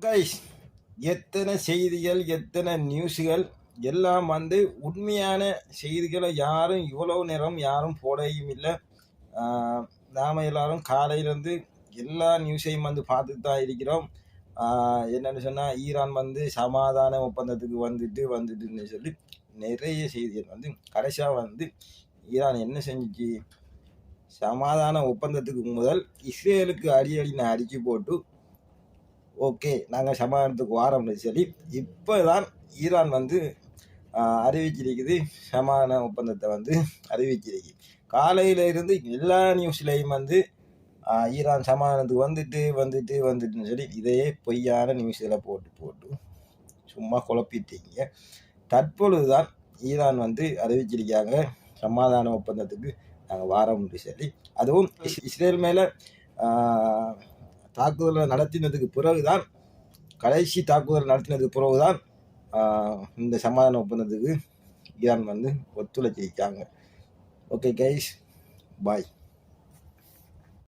Guys, எத்தனை செய்திகள், எத்தனை நியூஸுகள் எல்லாம் உண்மையான செய்திகளை யாரும் இவ்வளவு நேரம் யாரும் போடையும் இல்லை. நாம் எல்லாரும் காலையிலேருந்து எல்லா நியூஸையும் பார்த்துட்டு தான் இருக்கிறோம். என்னென்னு சொன்னால், ஈரான் சமாதான ஒப்பந்தத்துக்கு வந்துட்டுன்னு சொல்லி நிறைய செய்திகள் கடைசியாக ஈரான் என்ன செஞ்சிச்சு, சமாதான ஒப்பந்தத்துக்கு முதல் இஸ்ரேலுக்கு அடின்னு அடித்து போட்டு ஓகே நாங்கள் சமாதானத்துக்கு வாரோம்னு சொல்லி இப்போ தான் ஈரான் அறிவிச்சிருக்குது. சமாதான ஒப்பந்தத்தை அறிவிச்சிருக்கு. காலையில் இருந்து எல்லா நியூஸ்லேயும் ஈரான் சமாதானத்துக்கு வந்துட்டுன்னு சொல்லி இதையே பொய்யான நியூஸில் போட்டு சும்மா குழப்பிட்டீங்க. தற்பொழுது தான் ஈரான் அறிவிச்சிருக்காங்க சமாதான ஒப்பந்தத்துக்கு நாங்கள் வாரோம்னு சொல்லி. அதுவும் இஸ்ரேல் மேலே தாக்குதலை நடத்தினதுக்கு பிறகுதான், கடைசி தாக்குதல் நடத்தினதுக்கு பிறகுதான் இந்த சமாதான ஒப்பந்தத்துக்கு ஈரான் ஒத்துழைச்சிருக்காங்க. ஓகே கைஸ், பாய்.